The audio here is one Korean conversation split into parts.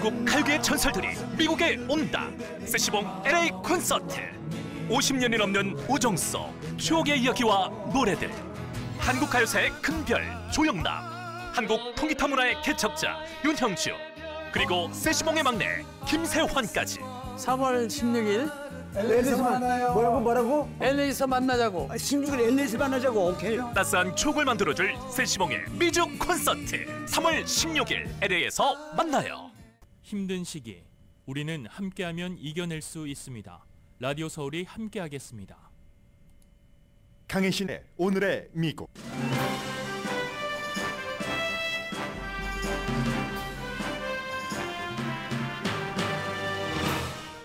한국 가요계의 전설들이 미국에 온다. 세시봉 LA 콘서트. 50년이 넘는 우정 속 추억의 이야기와 노래들. 한국 가요사의 큰별 조영남, 한국 통기타 문화의 개척자 윤형주, 그리고 세시봉의 막내 김세환까지. 3월 16일 LA에서 만나요. 뭐라고? LA에서 만나자고. 16일 LA에서 만나자고. 오케이. 따스한 추억을 만들어줄 세시봉의 미주 콘서트. 3월 16일 LA에서 만나요. 힘든 시기, 우리는 함께하면 이겨낼 수 있습니다. 라디오 서울이 함께하겠습니다. 강혜신의 오늘의 미국.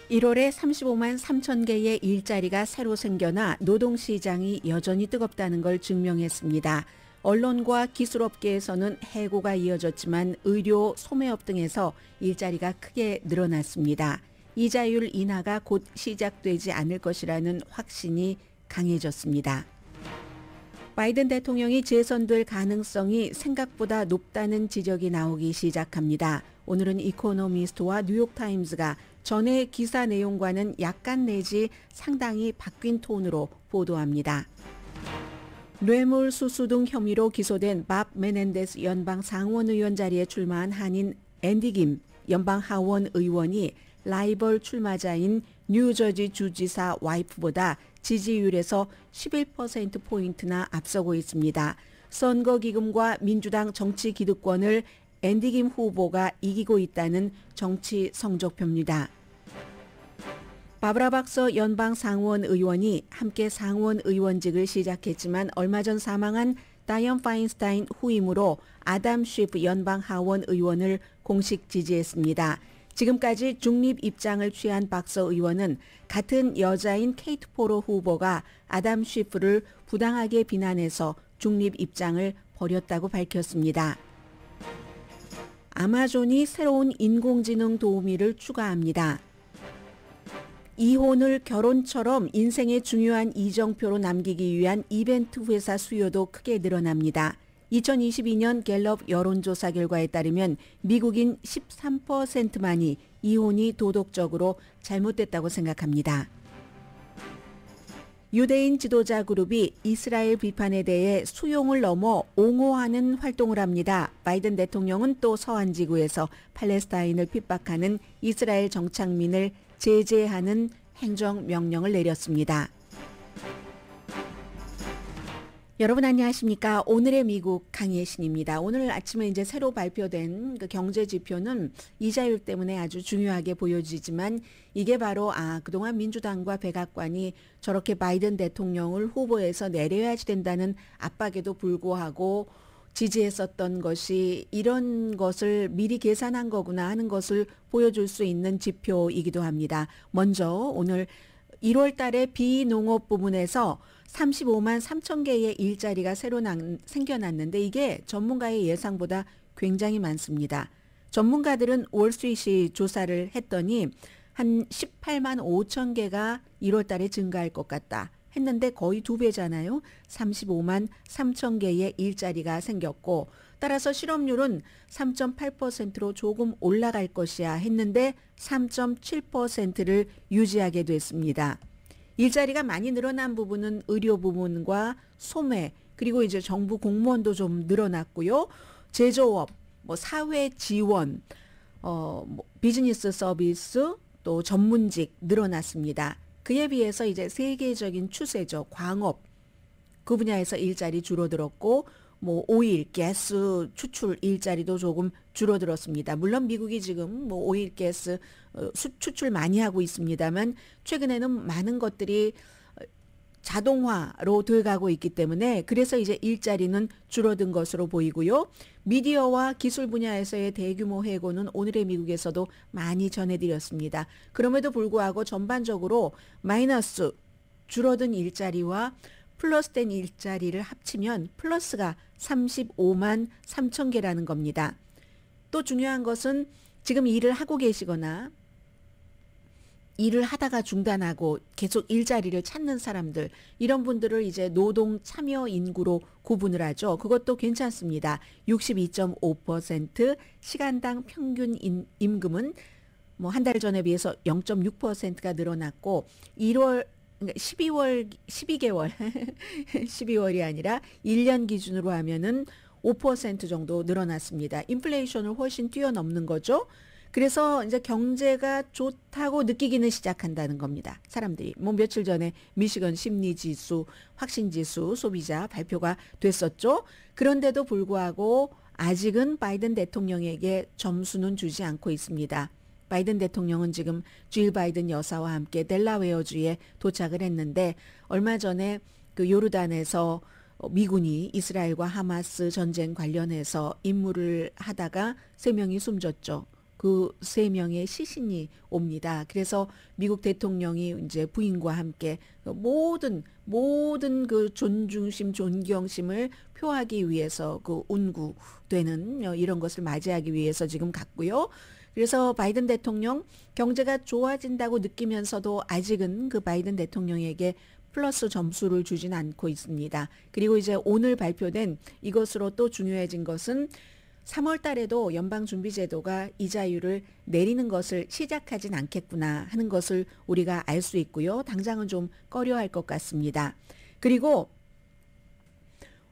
(1월에) 35만 3천 개의 일자리가 새로 생겨나 노동시장이 여전히 뜨겁다는 걸 증명했습니다. 언론과 기술업계에서는 해고가 이어졌지만 의료, 소매업 등에서 일자리가 크게 늘어났습니다. 이자율 인하가 곧 시작되지 않을 것이라는 확신이 강해졌습니다. 바이든 대통령이 재선될 가능성이 생각보다 높다는 지적이 나오기 시작합니다. 오늘은 이코노미스트와 뉴욕타임즈가 전의 기사 내용과는 약간 내지 상당히 바뀐 톤으로 보도합니다. 뇌물수수 등 혐의로 기소된 밥 메넨데스 연방 상원의원 자리에 출마한 한인 앤디 김 연방 하원 의원이 라이벌 출마자인 뉴저지 주지사 와이프보다 지지율에서 11%포인트나 앞서고 있습니다. 선거기금과 민주당 정치 기득권을 앤디 김 후보가 이기고 있다는 정치 성적표입니다. 바브라 박서 연방 상원 의원이 함께 상원 의원직을 시작했지만 얼마 전 사망한 다이언 파인스타인 후임으로 아담 쉬프 연방 하원 의원을 공식 지지했습니다. 지금까지 중립 입장을 취한 박서 의원은 같은 여자인 케이트 포로 후보가 아담 쉬프를 부당하게 비난해서 중립 입장을 버렸다고 밝혔습니다. 아마존이 새로운 인공지능 도우미를 추가합니다. 이혼을 결혼처럼 인생의 중요한 이정표로 남기기 위한 이벤트 회사 수요도 크게 늘어납니다. 2022년 갤럽 여론조사 결과에 따르면 미국인 13%만이 이혼이 도덕적으로 잘못됐다고 생각합니다. 유대인 지도자 그룹이 이스라엘 비판에 대해 수용을 넘어 옹호하는 활동을 합니다. 바이든 대통령은 또 서한 지구에서 팔레스타인을 핍박하는 이스라엘 정착민을 제재하는 행정명령을 내렸습니다. 여러분 안녕하십니까? 오늘의 미국 강혜신입니다. 오늘 아침에 이제 새로 발표된 그 경제 지표는 이자율 때문에 아주 중요하게 보여지지만 이게 바로 그동안 민주당과 백악관이 저렇게 바이든 대통령을 후보에서 내려야지 된다는 압박에도 불구하고 지지했었던 것이 이런 것을 미리 계산한 거구나 하는 것을 보여줄 수 있는 지표이기도 합니다. 먼저 오늘 1월 달에 비농업 부문에서 35만 3천 개의 일자리가 새로 생겨났는데 이게 전문가의 예상보다 굉장히 많습니다. 전문가들은 월스트리트이 조사를 했더니 한 18만 5천 개가 1월 달에 증가할 것 같다 했는데 거의 2배잖아요. 35만 3천 개의 일자리가 생겼고 따라서 실업률은 3.8%로 조금 올라갈 것이야 했는데 3.7%를 유지하게 됐습니다. 일자리가 많이 늘어난 부분은 의료 부문과 소매 그리고 이제 정부 공무원도 좀 늘어났고요. 제조업, 사회 지원, 비즈니스 서비스 또 전문직 늘어났습니다. 그에 비해서 이제 세계적인 추세죠. 광업 그 분야에서 일자리 줄어들었고 오일, 가스 추출 일자리도 조금 줄어들었습니다. 물론 미국이 지금 오일, 가스 추출 많이 하고 있습니다만 최근에는 많은 것들이 자동화로 돼가고 있기 때문에 그래서 이제 일자리는 줄어든 것으로 보이고요. 미디어와 기술 분야에서의 대규모 해고는 오늘의 미국에서도 많이 전해드렸습니다. 그럼에도 불구하고 전반적으로 마이너스 줄어든 일자리와 플러스된 일자리를 합치면 플러스가 35만 3천 개라는 겁니다. 또 중요한 것은 지금 일을 하고 계시거나 일을 하다가 중단하고 계속 일자리를 찾는 사람들, 이런 분들을 이제 노동 참여 인구로 구분을 하죠. 그것도 괜찮습니다. 62.5%, 시간당 평균 임금은 뭐 한 달 전에 비해서 0.6%가 늘어났고 12개월 12월이 아니라 1년 기준으로 하면은 5% 정도 늘어났습니다. 인플레이션을 훨씬 뛰어넘는 거죠. 그래서 이제 경제가 좋다고 느끼기는 시작한다는 겁니다. 사람들이. 뭐 며칠 전에 미시건 심리지수, 확신지수, 소비자 발표가 됐었죠. 그런데도 불구하고 아직은 바이든 대통령에게 점수는 주지 않고 있습니다. 바이든 대통령은 지금 질 바이든 여사와 함께 델라웨어주에 도착을 했는데 얼마 전에 그 요르단에서 미군이 이스라엘과 하마스 전쟁 관련해서 임무를 하다가 3명이 숨졌죠. 그 3명의 시신이 옵니다. 그래서 미국 대통령이 이제 부인과 함께 모든 그 존중심, 존경심을 표하기 위해서 그 운구되는 이런 것을 맞이하기 위해서 지금 갔고요. 그래서 바이든 대통령 경제가 좋아진다고 느끼면서도 아직은 그 바이든 대통령에게 플러스 점수를 주진 않고 있습니다. 그리고 이제 오늘 발표된 이것으로 또 중요해진 것은 3월 달에도 연방준비제도가 이자율을 내리는 것을 시작하진 않겠구나 하는 것을 우리가 알 수 있고요. 당장은 좀 꺼려할 것 같습니다. 그리고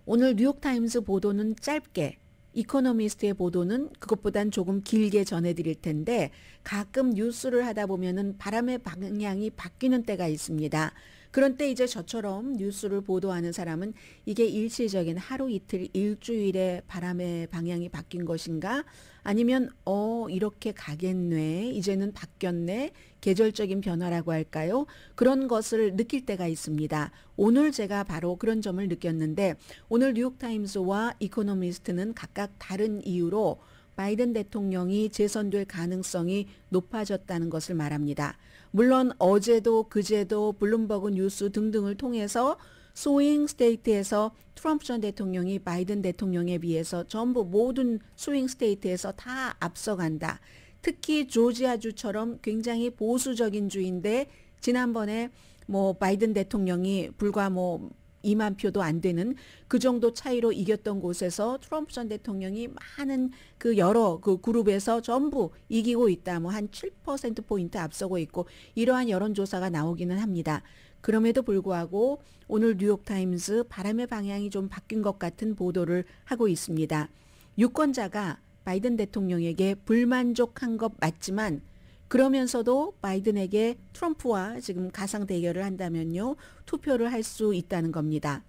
오늘 뉴욕타임스 보도는 짧게, 이코노미스트의 보도는 그것보단 조금 길게 전해드릴 텐데 가끔 뉴스를 하다 보면은 바람의 방향이 바뀌는 때가 있습니다. 그런 때 이제 저처럼 뉴스를 보도하는 사람은 이게 일시적인 하루 이틀 일주일에 바람의 방향이 바뀐 것인가, 아니면 이렇게 가겠네, 이제는 바뀌었네, 계절적인 변화라고 할까요? 그런 것을 느낄 때가 있습니다. 오늘 제가 바로 그런 점을 느꼈는데 오늘 뉴욕타임스와 이코노미스트는 각각 다른 이유로 바이든 대통령이 재선될 가능성이 높아졌다는 것을 말합니다. 물론 어제도 그제도 블룸버그 뉴스 등등을 통해서 스윙 스테이트에서 트럼프 전 대통령이 바이든 대통령에 비해서 전부 모든 스윙 스테이트에서 다 앞서간다. 특히 조지아주처럼 굉장히 보수적인 주인데 지난번에 뭐 바이든 대통령이 불과 2만 표도 안 되는 그 정도 차이로 이겼던 곳에서 트럼프 전 대통령이 많은 그 여러 그 그룹에서 전부 이기고 있다. 한 7%포인트 앞서고 있고 이러한 여론조사가 나오기는 합니다. 그럼에도 불구하고 오늘 뉴욕타임스 바람의 방향이 좀 바뀐 것 같은 보도를 하고 있습니다. 유권자가 바이든 대통령에게 불만족한 것 맞지만 그러면서도 바이든에게 트럼프와 지금 가상 대결을 한다면요, 투표를 할 수 있다는 겁니다.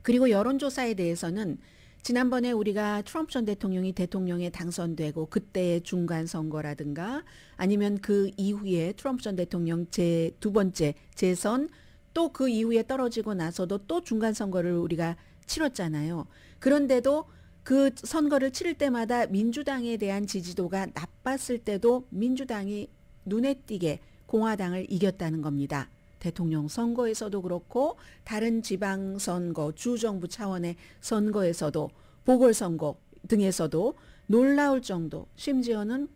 그리고 여론조사에 대해서는 지난번에 우리가 트럼프 전 대통령이 대통령에 당선되고 그때의 중간선거라든가 아니면 그 이후에 트럼프 전 대통령 두 번째 재선, 또 그 이후에 떨어지고 나서도 또 중간선거를 우리가 치렀잖아요. 그런데도 그 선거를 치를 때마다 민주당에 대한 지지도가 나빴을 때도 민주당이 눈에 띄게 공화당을 이겼다는 겁니다. 대통령 선거에서도 그렇고 다른 지방선거, 주정부 차원의 선거에서도, 보궐선거 등에서도 놀라울 정도, 심지어는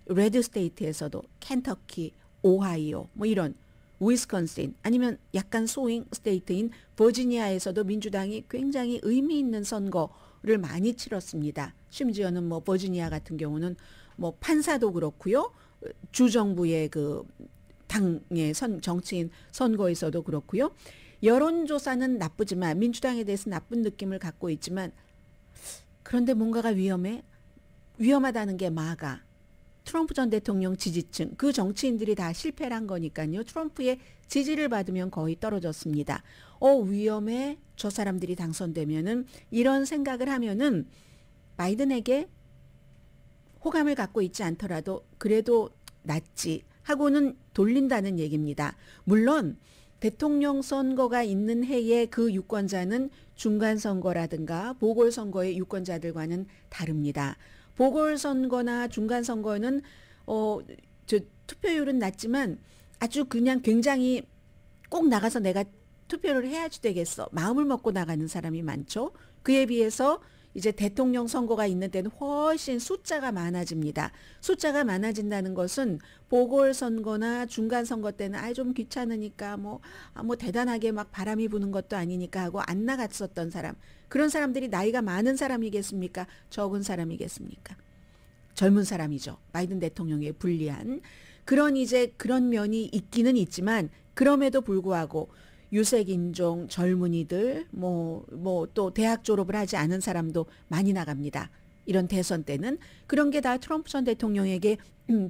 레드 스테이트에서도 켄터키, 오하이오, 이런 위스콘신, 아니면 약간 스윙 스테이트인 버지니아에서도 민주당이 굉장히 의미 있는 선거를 많이 치렀습니다. 심지어는 버지니아 같은 경우는 판사도 그렇고요, 주정부의 그 당의 정치인 선거에서도 그렇고요. 여론조사는 나쁘지만, 민주당에 대해서 나쁜 느낌을 갖고 있지만, 그런데 뭔가가 위험하다는 게 마가, 트럼프 전 대통령 지지층, 그 정치인들이 다 실패를 한 거니까요. 트럼프의 지지를 받으면 거의 떨어졌습니다. 위험해, 저 사람들이 당선되면은, 이런 생각을 하면은 바이든에게 호감을 갖고 있지 않더라도 그래도 낫지 하고는 돌린다는 얘기입니다. 물론 대통령 선거가 있는 해에 그 유권자는 중간선거라든가 보궐선거의 유권자들과는 다릅니다. 보궐선거나 중간선거는 투표율은 낮지만 아주 그냥 굉장히 꼭 나가서 내가 투표를 해야지 되겠어, 마음을 먹고 나가는 사람이 많죠. 그에 비해서 이제 대통령 선거가 있는 때는 훨씬 숫자가 많아집니다. 숫자가 많아진다는 것은 보궐선거나 중간선거 때는 좀 귀찮으니까 뭐 대단하게 막 바람이 부는 것도 아니니까 하고 안 나갔었던 사람. 그런 사람들이 나이가 많은 사람이겠습니까? 적은 사람이겠습니까? 젊은 사람이죠. 바이든 대통령에 불리한. 그런 면이 있기는 있지만 그럼에도 불구하고 유색인종, 젊은이들, 또 대학 졸업을 하지 않은 사람도 많이 나갑니다. 이런 대선 때는. 그런 게 다 트럼프 전 대통령에게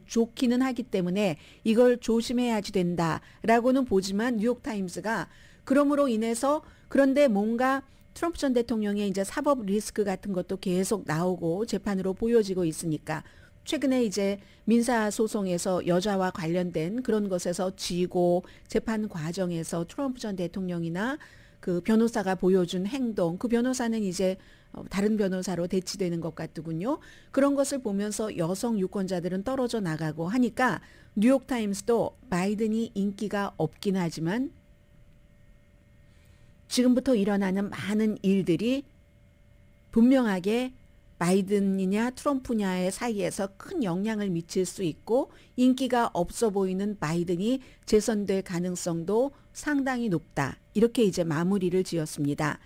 좋기는 하기 때문에 이걸 조심해야지 된다라고는 보지만 뉴욕타임스가 그럼으로 인해서 그런데 뭔가 트럼프 전 대통령의 이제 사법 리스크 같은 것도 계속 나오고 재판으로 보여지고 있으니까 최근에 이제 민사소송에서 여자와 관련된 그런 것에서 지고 재판 과정에서 트럼프 전 대통령이나 그 변호사가 보여준 행동, 그 변호사는 이제 다른 변호사로 대치되는 것 같더군요. 그런 것을 보면서 여성 유권자들은 떨어져 나가고 하니까 뉴욕타임스도 바이든이 인기가 없긴 하지만 지금부터 일어나는 많은 일들이 분명하게 바이든이냐 트럼프냐의 사이에서 큰 영향을 미칠 수 있고 인기가 없어 보이는 바이든이 재선될 가능성도 상당히 높다. 이렇게 이제 마무리를 지었습니다.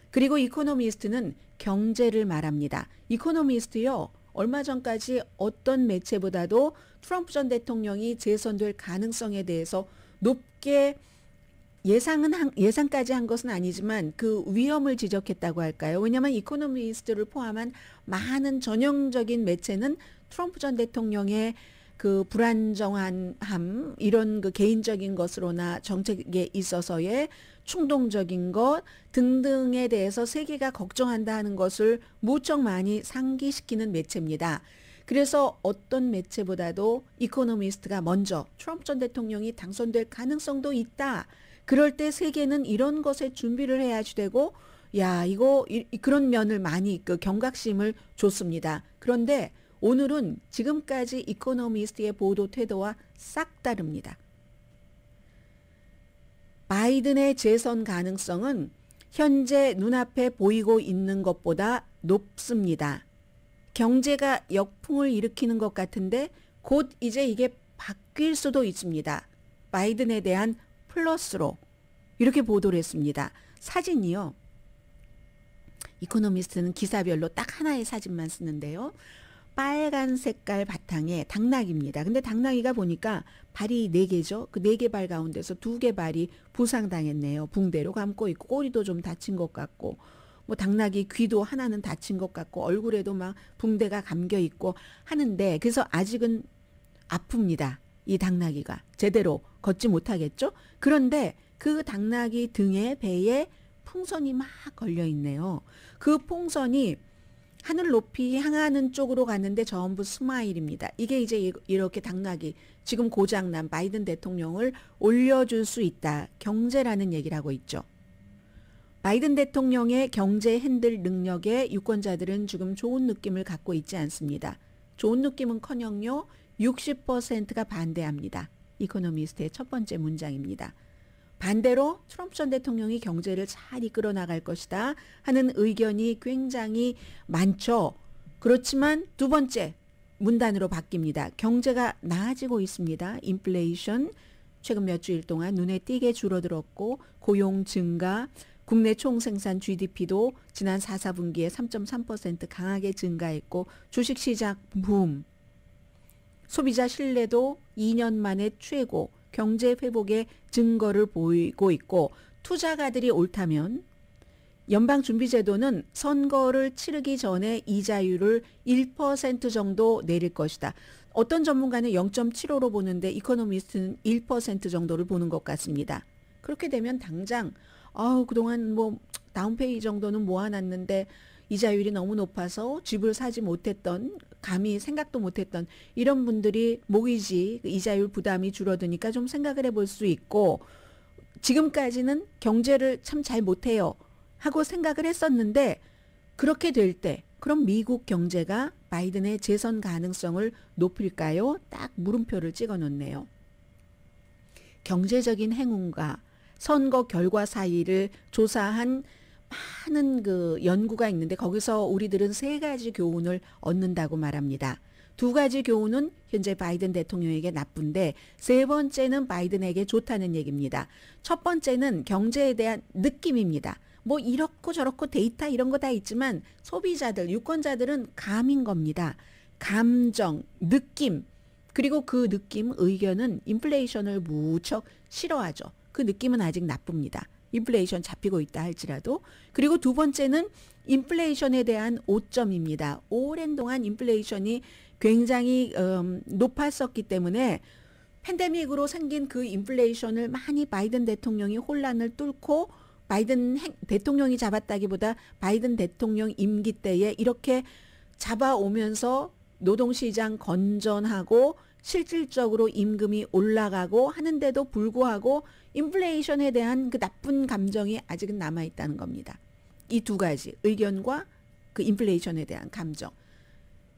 그리고 이코노미스트는 경제를 말합니다. 이코노미스트요. 얼마 전까지 어떤 매체보다도 트럼프 전 대통령이 재선될 가능성에 대해서 높게 예상까지 한 것은 아니지만 그 위험을 지적했다고 할까요? 왜냐하면 이코노미스트를 포함한 많은 전형적인 매체는 트럼프 전 대통령의 그 불안정함 이런 그 개인적인 것으로나 정책에 있어서의 충동적인 것 등등에 대해서 세계가 걱정한다 하는 것을 무척 많이 상기시키는 매체입니다. 그래서 어떤 매체보다도 이코노미스트가 먼저 트럼프 전 대통령이 당선될 가능성도 있다. 그럴 때 세계는 이런 것에 준비를 해야지 되고 그런 면을 많이 그 경각심을 줬습니다. 그런데 오늘은 지금까지 이코노미스트의 보도 태도와 싹 다릅니다. 바이든의 재선 가능성은 현재 눈앞에 보이고 있는 것보다 높습니다. 경제가 역풍을 일으키는 것 같은데 곧 이제 이게 바뀔 수도 있습니다. 바이든에 대한 플러스로 이렇게 보도를 했습니다. 사진이요. 이코노미스트는 기사별로 딱 하나의 사진만 쓰는데요. 빨간 색깔 바탕에 당나귀입니다. 근데 당나귀가 보니까 발이 4개죠. 그 4개 발 가운데서 2개 발이 부상당했네요. 붕대로 감고 있고 꼬리도 좀 다친 것 같고 당나귀 귀도 하나는 다친 것 같고 얼굴에도 막 붕대가 감겨 있고 하는데 그래서 아직은 아픕니다. 이 당나귀가 제대로 걷지 못하겠죠. 그런데 그 당나귀 등에 배에 풍선이 막 걸려 있네요. 그 풍선이 하늘 높이 향하는 쪽으로 갔는데 전부 스마일입니다. 이게 이제 이렇게 당나귀 지금 고장난 바이든 대통령을 올려줄 수 있다. 경제라는 얘기를 하고 있죠. 바이든 대통령의 경제 핸들 능력에 유권자들은 지금 좋은 느낌을 갖고 있지 않습니다. 좋은 느낌은커녕요 60%가 반대합니다. 이코노미스트의 첫 번째 문장입니다. 반대로 트럼프 전 대통령이 경제를 잘 이끌어 나갈 것이다 하는 의견이 굉장히 많죠. 그렇지만 두 번째 문단으로 바뀝니다. 경제가 나아지고 있습니다. 인플레이션 최근 몇 주일 동안 눈에 띄게 줄어들었고 고용 증가, 국내 총생산 GDP도 지난 4, 4분기에 3.3% 강하게 증가했고 주식시장 붐, 소비자 신뢰도 2년 만에 최고, 경제 회복의 증거를 보이고 있고 투자가들이 옳다면 연방준비제도는 선거를 치르기 전에 이자율을 1% 정도 내릴 것이다. 어떤 전문가는 0.75로 보는데 이코노미스트는 1% 정도를 보는 것 같습니다. 그렇게 되면 당장 그동안 다운페이 정도는 모아놨는데 이자율이 너무 높아서 집을 사지 못했던 감히 생각도 못했던 이런 분들이 모기지 이자율 부담이 줄어드니까 좀 생각을 해볼 수 있고 지금까지는 경제를 참 잘 못해요 하고 생각을 했었는데 그렇게 될 때 그럼 미국 경제가 바이든의 재선 가능성을 높일까요? 딱 물음표를 찍어 놓네요. 경제적인 행운과 선거 결과 사이를 조사한 많은 그 연구가 있는데 거기서 우리들은 세 가지 교훈을 얻는다고 말합니다. 두 가지 교훈은 현재 바이든 대통령에게 나쁜데 세 번째는 바이든에게 좋다는 얘기입니다. 첫 번째는 경제에 대한 느낌입니다. 뭐 이렇고 저렇고 데이터 이런 거 다 있지만 소비자들, 유권자들은 감인 겁니다. 감정, 느낌, 그리고 그 느낌, 의견은 인플레이션을 무척 싫어하죠. 그 느낌은 아직 나쁩니다. 인플레이션 잡히고 있다 할지라도. 그리고 두 번째는 인플레이션에 대한 오점입니다. 오랜 동안 인플레이션이 굉장히 높았었기 때문에 팬데믹으로 생긴 그 인플레이션을 많이 바이든 대통령이 혼란을 뚫고 바이든 대통령이 잡았다기보다 바이든 대통령 임기 때에 이렇게 잡아오면서 노동시장 건전하고 실질적으로 임금이 올라가고 하는데도 불구하고 인플레이션에 대한 그 나쁜 감정이 아직은 남아있다는 겁니다. 이 두 가지 의견과 그 인플레이션에 대한 감정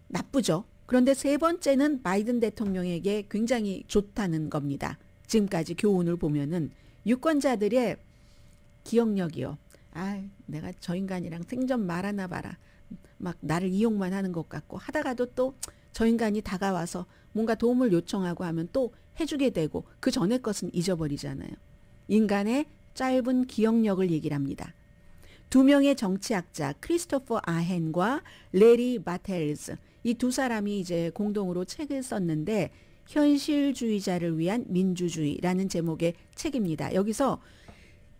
나쁘죠. 그런데 세 번째는 바이든 대통령에게 굉장히 좋다는 겁니다. 지금까지 교훈을 보면은 유권자들의 기억력이요. 아, 내가 저 인간이랑 생전 말하나 봐라. 막 나를 이용만 하는 것 같고 하다가도 또 저 인간이 다가와서 뭔가 도움을 요청하고 하면 또 해주게 되고 그 전의 것은 잊어버리잖아요. 인간의 짧은 기억력을 얘기를 합니다. 두 명의 정치학자 크리스토퍼 아헨과 레리 바텔즈 이 두 사람이 이제 공동으로 책을 썼는데 현실주의자를 위한 민주주의라는 제목의 책입니다. 여기서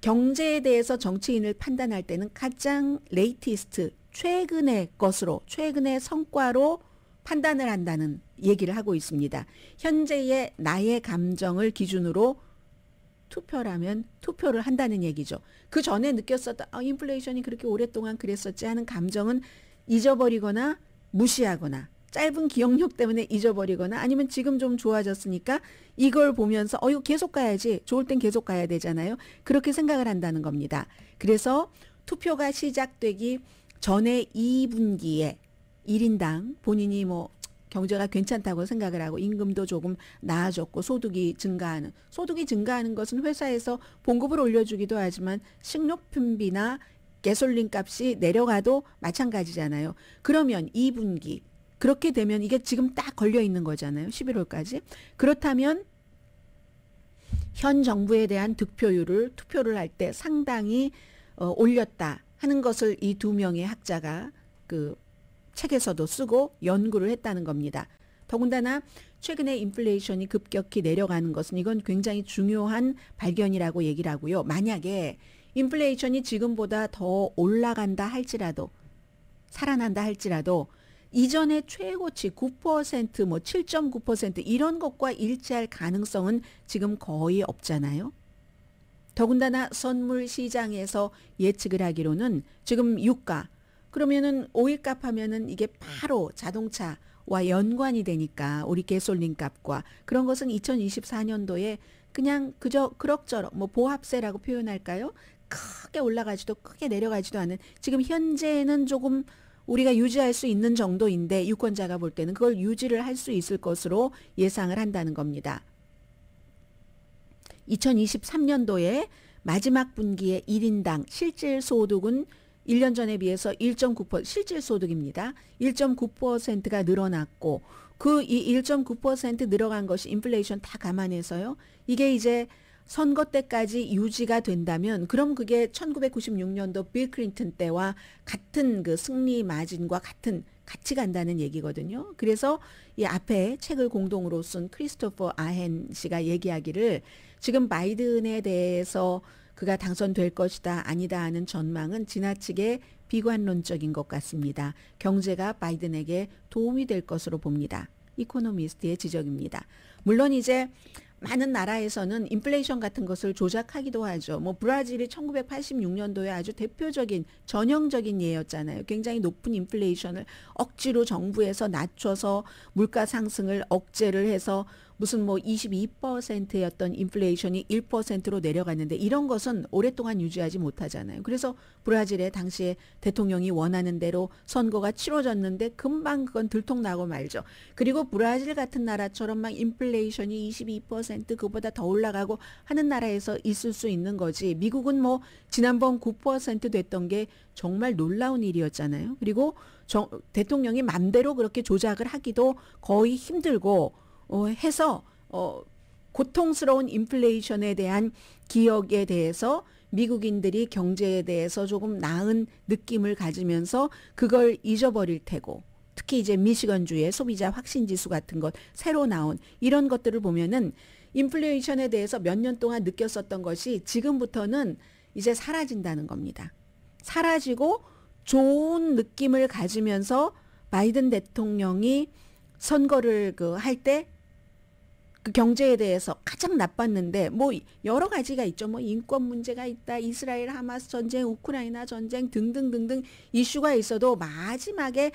경제에 대해서 정치인을 판단할 때는 가장 레이티스트 최근의 것으로 최근의 성과로 판단을 한다는 얘기를 하고 있습니다. 현재의 나의 감정을 기준으로 투표라면 투표를 한다는 얘기죠. 그 전에 느꼈었던 인플레이션이 그렇게 오랫동안 그랬었지 하는 감정은 잊어버리거나 무시하거나 짧은 기억력 때문에 잊어버리거나 아니면 지금 좀 좋아졌으니까 이걸 보면서 이거 계속 가야지. 좋을 땐 계속 가야 되잖아요. 그렇게 생각을 한다는 겁니다. 그래서 투표가 시작되기 전에 2분기에 1인당 본인이 뭐 경제가 괜찮다고 생각을 하고 임금도 조금 나아졌고 소득이 증가하는 것은 회사에서 봉급을 올려주기도 하지만 식료품비나 가솔린 값이 내려가도 마찬가지잖아요. 그러면 2분기 그렇게 되면 이게 지금 딱 걸려 있는 거잖아요. 11월까지. 그렇다면 현 정부에 대한 투표를 할 때 상당히 올렸다 하는 것을 이 두 명의 학자가 그 책에서도 쓰고 연구를 했다는 겁니다. 더군다나 최근에 인플레이션이 급격히 내려가는 것은 이건 굉장히 중요한 발견이라고 얘기를 하고요. 만약에 인플레이션이 지금보다 더 올라간다 할지라도 살아난다 할지라도 이전의 최고치 9% 뭐 7.9% 이런 것과 일치할 가능성은 지금 거의 없잖아요. 더군다나 선물 시장에서 예측을 하기로는 지금 유가 그러면은 오일값 하면은 이게 바로 자동차와 연관이 되니까 우리 가솔린 값과 그런 것은 2024년도에 그냥 그저 그럭저럭 뭐 보합세라고 표현할까요? 크게 올라가지도 크게 내려가지도 않은 지금 현재는 조금 우리가 유지할 수 있는 정도인데 유권자가 볼 때는 그걸 유지를 할 수 있을 것으로 예상을 한다는 겁니다. 2023년도에 마지막 분기에 1인당 실질 소득은 1년 전에 비해서 1.9% 실질 소득입니다. 1.9%가 늘어났고 그 이 1.9% 늘어간 것이 인플레이션 다 감안해서요. 이게 이제 선거 때까지 유지가 된다면 그럼 그게 1996년도 빌 클린턴 때와 같은 그 승리 마진과 같이 간다는 얘기거든요. 그래서 이 앞에 책을 공동으로 쓴 크리스토퍼 아헨 씨가 얘기하기를 지금 바이든에 대해서 그가 당선될 것이다 아니다 하는 전망은 지나치게 비관론적인 것 같습니다. 경제가 바이든에게 도움이 될 것으로 봅니다. 이코노미스트의 지적입니다. 물론 이제 많은 나라에서는 인플레이션 같은 것을 조작하기도 하죠. 뭐 브라질이 1986년도에 아주 대표적인 전형적인 예였잖아요. 굉장히 높은 인플레이션을 억지로 정부에서 낮춰서 물가 상승을 억제를 해서 무슨 뭐 22%였던 인플레이션이 1%로 내려갔는데 이런 것은 오랫동안 유지하지 못하잖아요. 그래서 브라질의 당시에 대통령이 원하는 대로 선거가 치러졌는데 금방 그건 들통나고 말죠. 그리고 브라질 같은 나라처럼 막 인플레이션이 22% 그보다 더 올라가고 하는 나라에서 있을 수 있는 거지. 미국은 뭐 지난번 9% 됐던 게 정말 놀라운 일이었잖아요. 그리고 대통령이 맘대로 그렇게 조작을 하기도 거의 힘들고 해서 고통스러운 인플레이션에 대한 기억에 대해서 미국인들이 경제에 대해서 조금 나은 느낌을 가지면서 그걸 잊어버릴 테고, 특히 이제 미시건주의 소비자 확신지수 같은 것 새로 나온 이런 것들을 보면은 인플레이션에 대해서 몇 년 동안 느꼈었던 것이 지금부터는 이제 사라진다는 겁니다. 사라지고 좋은 느낌을 가지면서 바이든 대통령이 선거를 할 때 그 경제에 대해서 가장 나빴는데 뭐 여러 가지가 있죠. 뭐 인권 문제가 있다, 이스라엘 하마스 전쟁, 우크라이나 전쟁 등등등등 이슈가 있어도 마지막에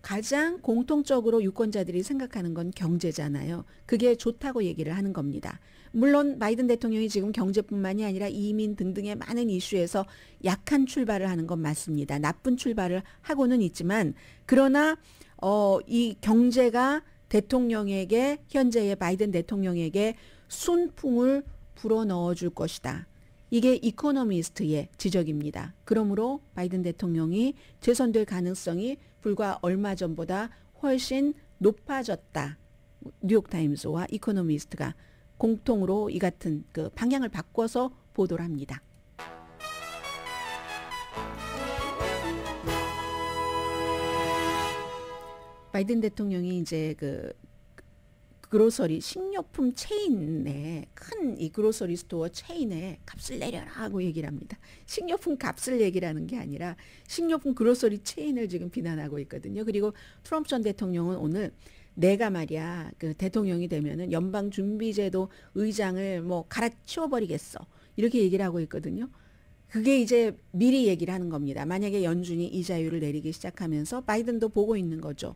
가장 공통적으로 유권자들이 생각하는 건 경제잖아요. 그게 좋다고 얘기를 하는 겁니다. 물론 바이든 대통령이 지금 경제뿐만이 아니라 이민 등등의 많은 이슈에서 약한 출발을 하는 건 맞습니다. 나쁜 출발을 하고는 있지만, 그러나 이 경제가 대통령에게, 현재의 바이든 대통령에게 순풍을 불어넣어 줄 것이다. 이게 이코노미스트의 지적입니다. 그러므로 바이든 대통령이 재선될 가능성이 불과 얼마 전보다 훨씬 높아졌다. 뉴욕타임스와 이코노미스트가 공통으로 이 같은 그 방향을 바꿔서 보도를 합니다. 바이든 대통령이 이제 그로서리 식료품 체인에, 큰 이 그로서리 스토어 체인에 값을 내려라 하고 얘기를 합니다. 식료품 값을 얘기라는 게 아니라 식료품 그로서리 체인을 지금 비난하고 있거든요. 그리고 트럼프 전 대통령은 오늘 내가 말이야 그 대통령이 되면은 연방준비제도 의장을 뭐 갈아치워버리겠어, 이렇게 얘기를 하고 있거든요. 그게 이제 미리 얘기를 하는 겁니다. 만약에 연준이 이자율을 내리기 시작하면서 바이든도 보고 있는 거죠.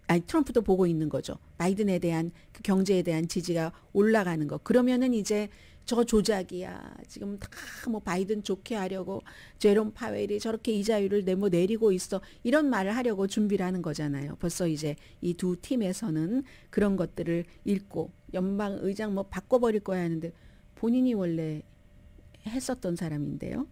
아니, 트럼프도 보고 있는 거죠. 바이든에 대한 그 경제에 대한 지지가 올라가는 거. 그러면은 이제 저 조작이야. 지금 다 뭐 바이든 좋게 하려고 제롬 파웰이 저렇게 이자율을 내리고 있어. 이런 말을 하려고 준비를 하는 거잖아요. 벌써 이제 이 두 팀에서는 그런 것들을 읽고 연방 의장 뭐 바꿔버릴 거야 하는데 본인이 원래 했었던 사람인데요.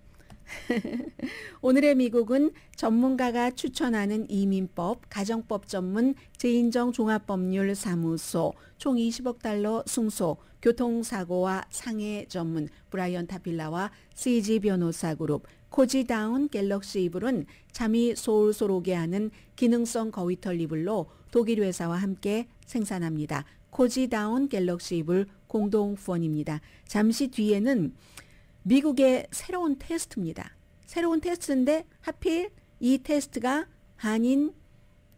오늘의 미국은 전문가가 추천하는 이민법, 가정법 전문 재인정 종합법률사무소, 총 20억 달러 승소, 교통사고와 상해 전문 브라이언 타필라와 CG 변호사 그룹, 코지다운 갤럭시 이불은 잠이 솔솔 오게 하는 기능성 거위털 이불로 독일 회사와 함께 생산합니다. 코지다운 갤럭시 이불 공동 후원입니다. 잠시 뒤에는 미국의 새로운 테스트입니다. 새로운 테스트인데 하필 이 테스트가 한인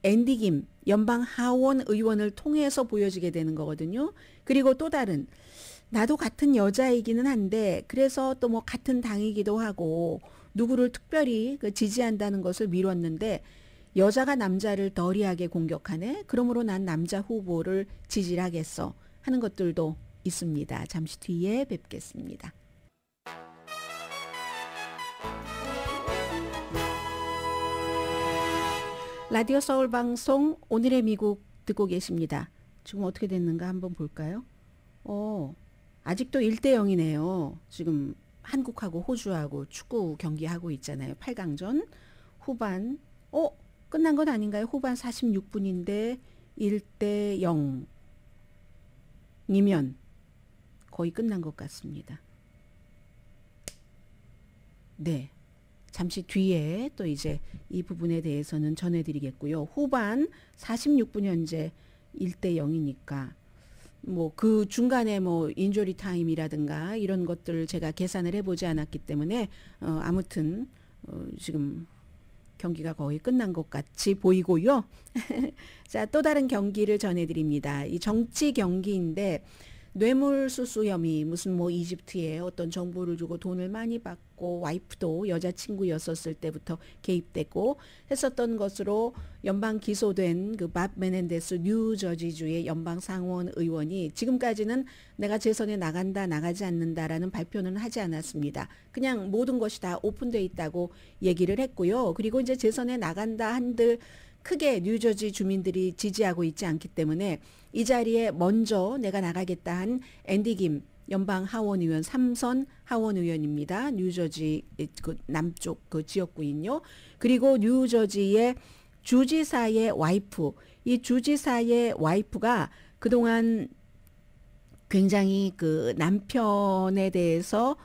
앤디 김 연방 하원 의원을 통해서 보여지게 되는 거거든요. 그리고 또 다른, 나도 같은 여자이기는 한데 그래서 또 뭐 같은 당이기도 하고 누구를 특별히 지지한다는 것을 미뤘는데 여자가 남자를 더리하게 공격하네. 그러므로 난 남자 후보를 지지를 하겠어 하는 것들도 있습니다. 잠시 뒤에 뵙겠습니다. 라디오 서울 방송 오늘의 미국 듣고 계십니다. 지금 어떻게 됐는가 한번 볼까요? 아직도 1대0이네요. 지금 한국하고 호주하고 축구 경기하고 있잖아요. 8강전 후반. 끝난 건 아닌가요? 후반 46분인데 1대0이면 거의 끝난 것 같습니다. 네. 잠시 뒤에 또 이제 이 부분에 대해서는 전해드리겠고요. 후반 46분 현재 1대0이니까 뭐 그 중간에 뭐 인조리 타임이라든가 이런 것들을 제가 계산을 해보지 않았기 때문에 아무튼 지금 경기가 거의 끝난 것 같이 보이고요. 자, 또 다른 경기를 전해드립니다. 이 정치 경기인데 뇌물수수 혐의, 무슨 뭐 이집트에 어떤 정보를 주고 돈을 많이 받고 있었고 와이프도 여자친구였었을 때부터 개입됐고 했었던 것으로 연방 기소된 그 밥 메넨데스 뉴저지주의 연방 상원 의원이 지금까지는 내가 재선에 나간다 나가지 않는다라는 발표는 하지 않았습니다. 그냥 모든 것이 다 오픈돼 있다고 얘기를 했고요. 그리고 이제 재선에 나간다 한들 크게 뉴저지 주민들이 지지하고 있지 않기 때문에 이 자리에 먼저 내가 나가겠다 한 앤디 김 연방 하원 의원 3선 하원 의원입니다. 뉴저지 그 남쪽 그 지역구인요. 그리고 뉴저지의 주지사의 와이프, 이 주지사의 와이프가 그동안 굉장히 그 남편에 대해서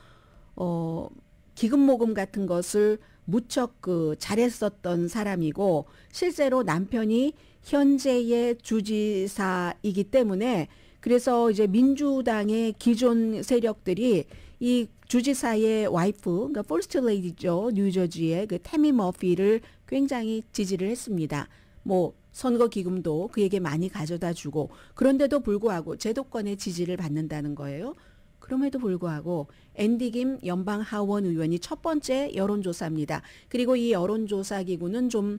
기금 모금 같은 것을 무척 그 잘했었던 사람이고 실제로 남편이 현재의 주지사이기 때문에 그래서 이제 민주당의 기존 세력들이 이 주지사의 와이프, 그러니까 퍼스트 레이디죠. 뉴저지의 그 태미 머피를 굉장히 지지를 했습니다. 뭐 선거 기금도 그에게 많이 가져다 주고 그런데도 불구하고 제도권의 지지를 받는다는 거예요. 그럼에도 불구하고 앤디 김 연방 하원 의원이 첫 번째 여론조사입니다. 그리고 이 여론조사 기구는 좀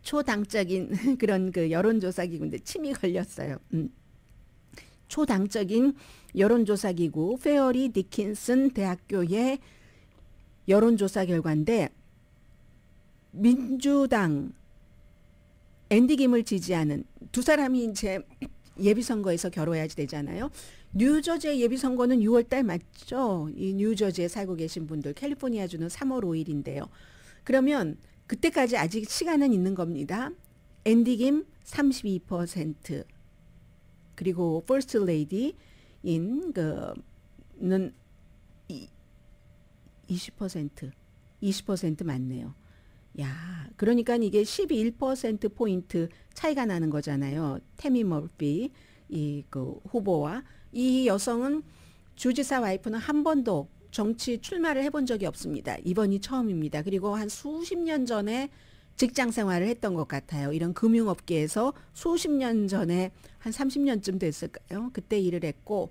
초당적인 그런 그 여론조사 기구인데 침이 걸렸어요. 초당적인 여론조사 기구 페어리 디킨슨 대학교의 여론조사 결과인데 민주당 앤디 김을 지지하는 두 사람이 이제 예비선거에서 겨뤄야지 되잖아요. 뉴저지의 예비선거는 6월달 맞죠? 이 뉴저지에 살고 계신 분들 캘리포니아주는 3월 5일인데요. 그러면 그때까지 아직 시간은 있는 겁니다. 앤디 김 32% 그리고 퍼스트 레이디인 그는 20% 맞네요. 야, 그러니까 이게 11% 포인트 차이가 나는 거잖아요. 태미 머피 이 그 후보와 이 여성은 주지사 와이프는 한 번도 정치 출마를 해본 적이 없습니다. 이번이 처음입니다. 그리고 한 수십 년 전에 직장 생활을 했던 것 같아요. 이런 금융업계에서 수십 년 전에 한 30년쯤 됐을까요? 그때 일을 했고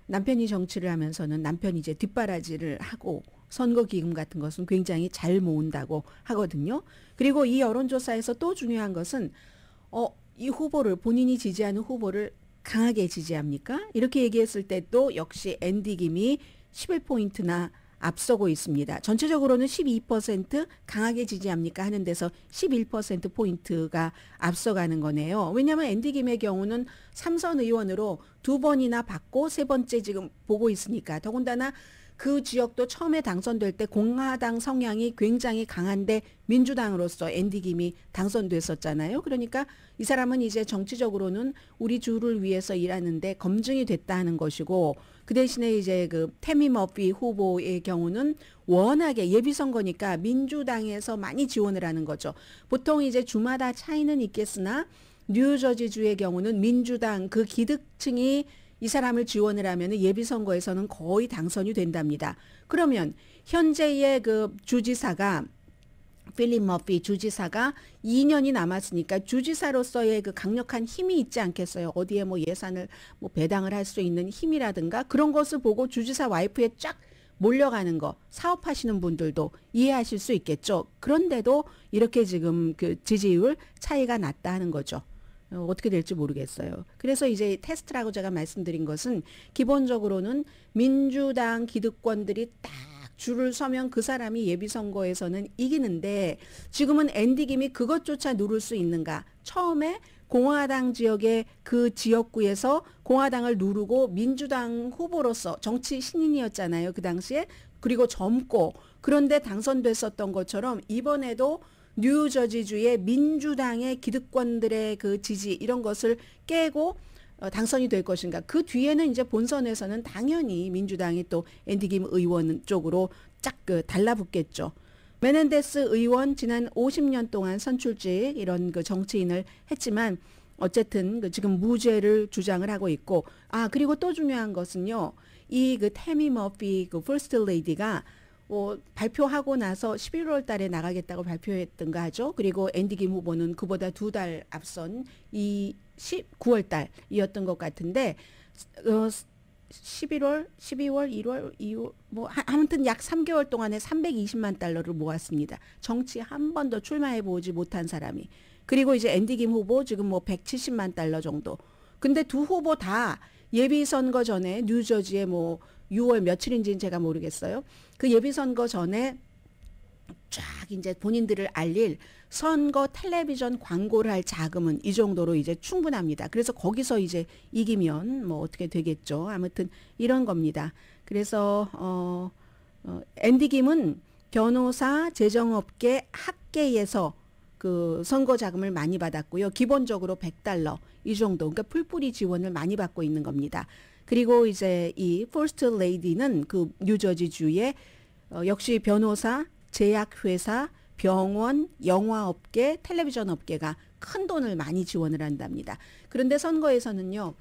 남편이 정치를 하면서는 남편이 이제 뒷바라지를 하고 선거 기금 같은 것은 굉장히 잘 모은다고 하거든요. 그리고 이 여론조사에서 또 중요한 것은 이 후보를 본인이 지지하는 후보를 강하게 지지합니까? 이렇게 얘기했을 때 또 역시 앤디 김이 11포인트나 앞서고 있습니다. 전체적으로는 12% 강하게 지지합니까 하는 데서 11%포인트가 앞서가는 거네요. 왜냐하면 앤디 김의 경우는 3선 의원으로 2번이나 받고 3번째 지금 보고 있으니까 더군다나 그 지역도 처음에 당선될 때 공화당 성향이 굉장히 강한데 민주당으로서 앤디 김이 당선됐었잖아요. 그러니까 이 사람은 이제 정치적으로는 우리 주를 위해서 일하는데 검증이 됐다 하는 것이고 그 대신에 이제 그 태미 머피 후보의 경우는 워낙에 예비선거니까 민주당에서 많이 지원을 하는 거죠. 보통 이제 주마다 차이는 있겠으나 뉴저지주의 경우는 민주당 그 기득층이 이 사람을 지원을 하면 예비선거에서는 거의 당선이 된답니다. 그러면 현재의 그 주지사가 필립 머피 주지사가 2년이 남았으니까 주지사로서의 그 강력한 힘이 있지 않겠어요. 어디에 뭐 예산을 뭐 배당을 할 수 있는 힘이라든가 그런 것을 보고 주지사 와이프에 쫙 몰려가는 거 사업하시는 분들도 이해하실 수 있겠죠. 그런데도 이렇게 지금 그 지지율 차이가 났다 하는 거죠. 어떻게 될지 모르겠어요. 그래서 이제 테스트라고 제가 말씀드린 것은 기본적으로는 민주당 기득권들이 딱 줄을 서면 그 사람이 예비선거에서는 이기는데 지금은 앤디 김이 그것조차 누를 수 있는가. 처음에 공화당 지역의 그 지역구에서 공화당을 누르고 민주당 후보로서 정치 신인이었잖아요. 그 당시에. 그리고 젊고 그런데 당선됐었던 것처럼 이번에도 뉴저지주의 민주당의 기득권들의 그 지지 이런 것을 깨고 당선이 될 것인가. 그 뒤에는 이제 본선에서는 당연히 민주당이 또 앤디 김 의원 쪽으로 쫙 달라붙겠죠. 메넨데스 의원 지난 50년 동안 선출직 이런 그 정치인을 했지만 어쨌든 그 지금 무죄를 주장을 하고 있고 그리고 또 중요한 것은요. 이 그 태미 머피 그 퍼스트 레이디가 발표하고 나서 11월 달에 나가겠다고 발표했던가 하죠. 그리고 앤디 김 후보는 그보다 2달 앞선 이 9월 달이었던 것 같은데 11월, 12월, 1월, 2월 뭐 아무튼 약 3개월 동안에 320만 달러를 모았습니다. 정치 한 번도 출마해 보지 못한 사람이. 그리고 이제 앤디 김 후보 지금 뭐 170만 달러 정도. 근데 두 후보 다 예비선거 전에 뉴저지에 뭐 6월 며칠인지는 제가 모르겠어요. 그 예비선거 전에 쫙 이제 본인들을 알릴 선거 텔레비전 광고를 할 자금은 이 정도로 이제 충분합니다. 그래서 거기서 이제 이기면 뭐 어떻게 되겠죠. 아무튼 이런 겁니다. 그래서 앤디 김은 변호사, 재정업계, 학계에서 그 선거 자금을 많이 받았고요. 기본적으로 $100 이 정도. 그러니까 풀뿌리 지원을 많이 받고 있는 겁니다. 그리고 이제 이 퍼스트 레이디는 그 뉴저지주의 역시 변호사, 제약회사, 병원, 영화업계, 텔레비전 업계가 큰 돈을 많이 지원을 한답니다. 그런데 선거에서는요.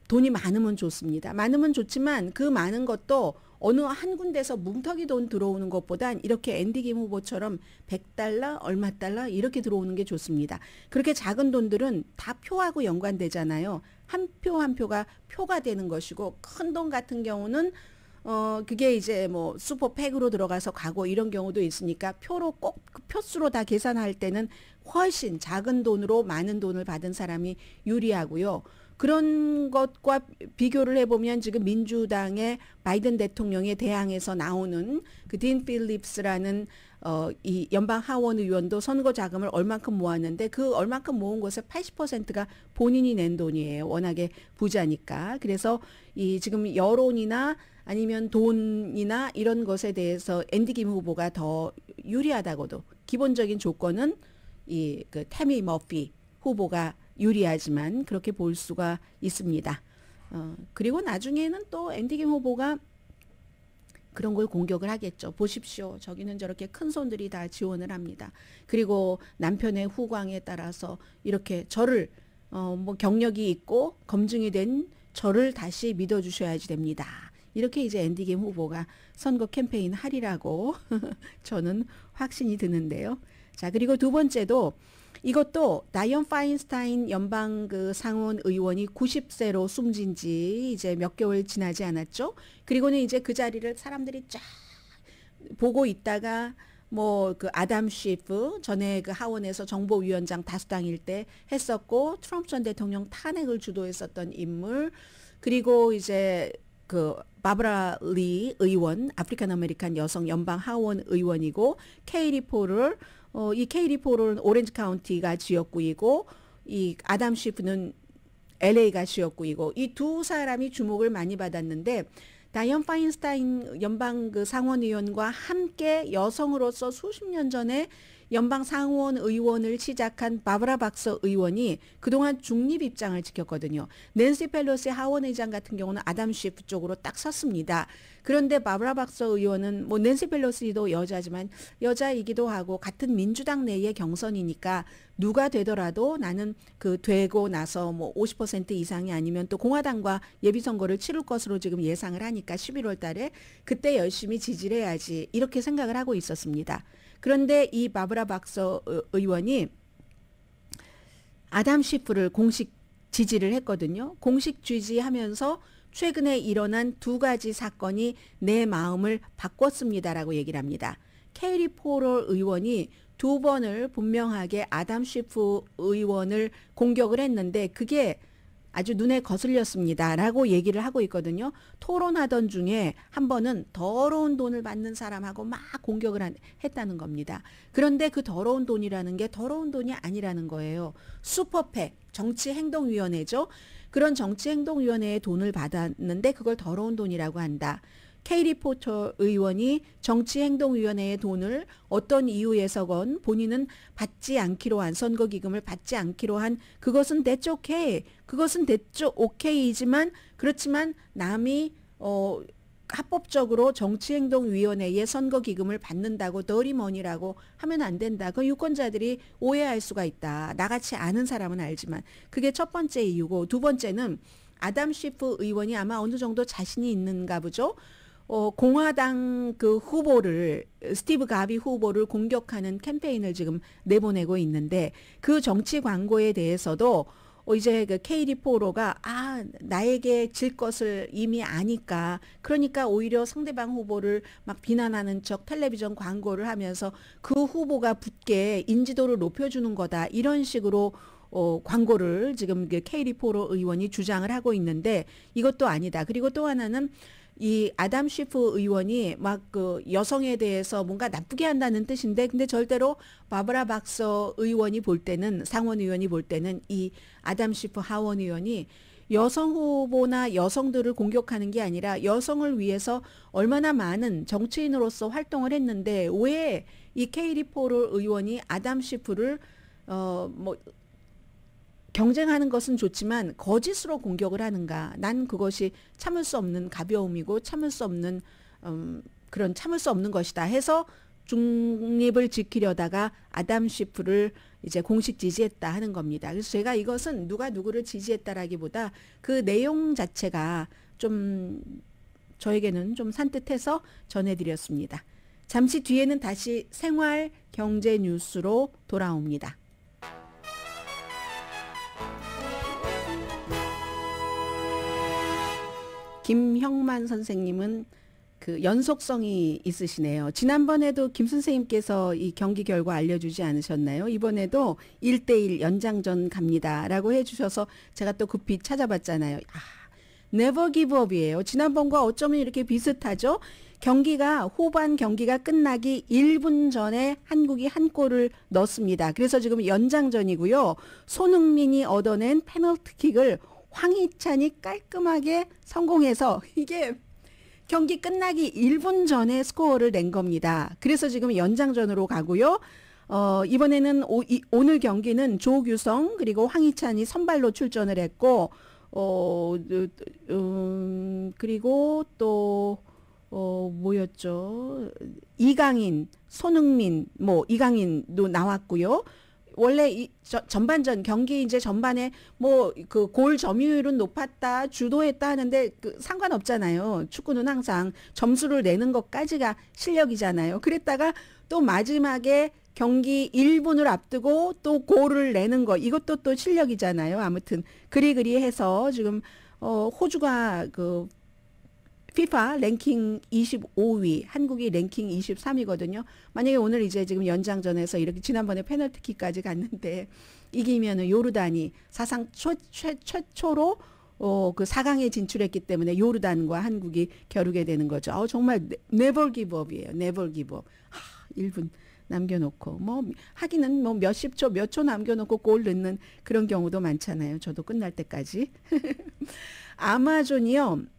돈이 많으면 좋습니다. 많으면 좋지만 그 많은 것도 어느 한 군데서 뭉텅이 돈 들어오는 것보단 이렇게 앤디 김 후보처럼 $100, 얼마 달러 이렇게 들어오는 게 좋습니다. 그렇게 작은 돈들은 다 표하고 연관되잖아요. 한 표 한 표가 표가 되는 것이고 큰 돈 같은 경우는 그게 이제 뭐 슈퍼팩으로 들어가서 가고 이런 경우도 있으니까 표로 꼭 그 표수로 다 계산할 때는 훨씬 작은 돈으로 많은 돈을 받은 사람이 유리하고요. 그런 것과 비교를 해보면 지금 민주당의 바이든 대통령에 대항해서 나오는 그 딘 필립스라는 이 연방 하원 의원도 선거 자금을 얼만큼 모았는데 그 얼만큼 모은 것의 80%가 본인이 낸 돈이에요. 워낙에 부자니까. 그래서 이 지금 여론이나 아니면 돈이나 이런 것에 대해서 앤디 김 후보가 더 유리하다고도 기본적인 조건은 이 그 태미 머피 후보가 유리하지만 그렇게 볼 수가 있습니다. 그리고 나중에는 또 앤디 김 후보가 그런 걸 공격을 하겠죠. 보십시오. 저기는 저렇게 큰 손들이 다 지원을 합니다. 그리고 남편의 후광에 따라서 이렇게 저를 뭐 경력이 있고 검증이 된 저를 다시 믿어주셔야지 됩니다. 이렇게 이제 앤디 김 후보가 선거 캠페인 하리라고 저는 확신이 드는데요. 자, 그리고 두 번째도 이것도 다이언 파인스타인 연방 그 상원 의원이 90세로 숨진 지 이제 몇 개월 지나지 않았죠. 그리고는 이제 그 자리를 사람들이 쫙 보고 있다가 뭐 그 아담 쉬프 전에 그 하원에서 정보위원장 다수당일 때 했었고 트럼프 전 대통령 탄핵을 주도했었던 인물 그리고 이제 그 바브라 리 의원 아프리칸 아메리칸 여성 연방 하원 의원이고 케이리 포럴 이 케이리 포럴은 오렌지 카운티가 지역구이고 이 아담 쉬프는 LA가 지역구이고 이 두 사람이 주목을 많이 받았는데 다이언 파인스타인 연방 그 상원의원과 함께 여성으로서 수십 년 전에 연방 상원 의원을 시작한 바브라 박서 의원이 그동안 중립 입장을 지켰거든요. 낸시 펠로시 하원 의장 같은 경우는 아담 쉬프 쪽으로 딱 섰습니다. 그런데 바브라 박서 의원은 뭐 낸시 펠로시도 여자지만 여자이기도 하고 같은 민주당 내의 경선이니까 누가 되더라도 나는 그 되고 나서 뭐 50% 이상이 아니면 또 공화당과 예비선거를 치를 것으로 지금 예상을 하니까 11월 달에 그때 열심히 지지를 해야지 이렇게 생각을 하고 있었습니다. 그런데 이 바브라 박서 의원이 아담 쉬프를 공식 지지를 했거든요. 공식 지지하면서 최근에 일어난 두 가지 사건이 내 마음을 바꿨습니다라고 얘기를 합니다. 케이리 포럴 의원이 두 번을 분명하게 아담 쉬프 의원을 공격을 했는데 그게 아주 눈에 거슬렸습니다라고 얘기를 하고 있거든요. 토론하던 중에 한 번은 더러운 돈을 받는 사람하고 막 공격을 했다는 겁니다. 그런데 그 더러운 돈이라는 게 더러운 돈이 아니라는 거예요. 슈퍼팩, 정치행동위원회죠. 그런 정치행동위원회에 돈을 받았는데 그걸 더러운 돈이라고 한다. 케이리 포터 의원이 정치행동위원회의 돈을 어떤 이유에서건 본인은 받지 않기로 한 선거기금을 받지 않기로 한 그것은 that's okay. 그것은 that's okay이지만 그렇지만 남이 합법적으로 정치행동위원회의 선거기금을 받는다고 더리머니라고 하면 안 된다. 그 유권자들이 오해할 수가 있다. 나같이 아는 사람은 알지만 그게 첫 번째 이유고 두 번째는 아담 쉬프 의원이 아마 어느 정도 자신이 있는가 보죠. 공화당 그 후보를 스티브 가비 후보를 공격하는 캠페인을 지금 내보내고 있는데 그 정치 광고에 대해서도 이제 그 KD 포로가 나에게 질 것을 이미 아니까 그러니까 오히려 상대방 후보를 막 비난하는 척 텔레비전 광고를 하면서 그 후보가 붙게 인지도를 높여주는 거다 이런 식으로 광고를 지금 그 KD 포로 의원이 주장을 하고 있는데 이것도 아니다. 그리고 또 하나는 이 아담 쉬프 의원이 막 그 여성에 대해서 뭔가 나쁘게 한다는 뜻인데 근데 절대로 바브라 박서 의원이 볼 때는 상원 의원이 볼 때는 이 아담 쉬프 하원 의원이 여성 후보나 여성들을 공격하는 게 아니라 여성을 위해서 얼마나 많은 정치인으로서 활동을 했는데 왜 이 케이리 포로 의원이 아담 쉬프를 뭐 경쟁하는 것은 좋지만 거짓으로 공격을 하는가? 난 그것이 참을 수 없는 가벼움이고 참을 수 없는 그런 참을 수 없는 것이다 해서 중립을 지키려다가 아담 쉬프를 이제 공식 지지했다 하는 겁니다. 그래서 제가 이것은 누가 누구를 지지했다라기보다 그 내용 자체가 좀 저에게는 좀 산뜻해서 전해드렸습니다. 잠시 뒤에는 다시 생활 경제 뉴스로 돌아옵니다. 김형만 선생님은 그 연속성이 있으시네요. 지난번에도 김 선생님께서 이 경기 결과 알려주지 않으셨나요? 이번에도 1대1 연장전 갑니다라고 해주셔서 제가 또 급히 찾아봤잖아요. never give up이에요. 지난번과 어쩌면 이렇게 비슷하죠? 경기가 후반 경기가 끝나기 1분 전에 한국이 한 골을 넣습니다. 그래서 지금 연장전이고요. 손흥민이 얻어낸 페널티킥을 황희찬이 깔끔하게 성공해서 이게 경기 끝나기 1분 전에 스코어를 낸 겁니다. 그래서 지금 연장전으로 가고요. 이번에는 오늘 경기는 조규성 그리고 황희찬이 선발로 출전을 했고 그리고 또 뭐였죠? 이강인, 손흥민, 뭐 이강인도 나왔고요. 원래 전반전 경기 이제 전반에 뭐 그 골 점유율은 높았다, 주도했다 하는데 그 상관없잖아요. 축구는 항상 점수를 내는 것까지가 실력이잖아요. 그랬다가 또 마지막에 경기 1분을 앞두고 또 골을 내는 거 이것도 또 실력이잖아요. 아무튼 그리그리 해서 지금 호주가 그 FIFA 랭킹 25위, 한국이 랭킹 23위거든요. 만약에 오늘 이제 지금 연장전에서 이렇게 지난번에 페널티킥까지 갔는데 이기면은 요르단이 사상 최초로 그 4강에 진출했기 때문에 요르단과 한국이 겨루게 되는 거죠. 정말 never give up이에요. never give up. 1분 남겨놓고 뭐 하기는 뭐 몇십 초, 몇 초 남겨놓고 골 넣는 그런 경우도 많잖아요. 저도 끝날 때까지. 아마존이요.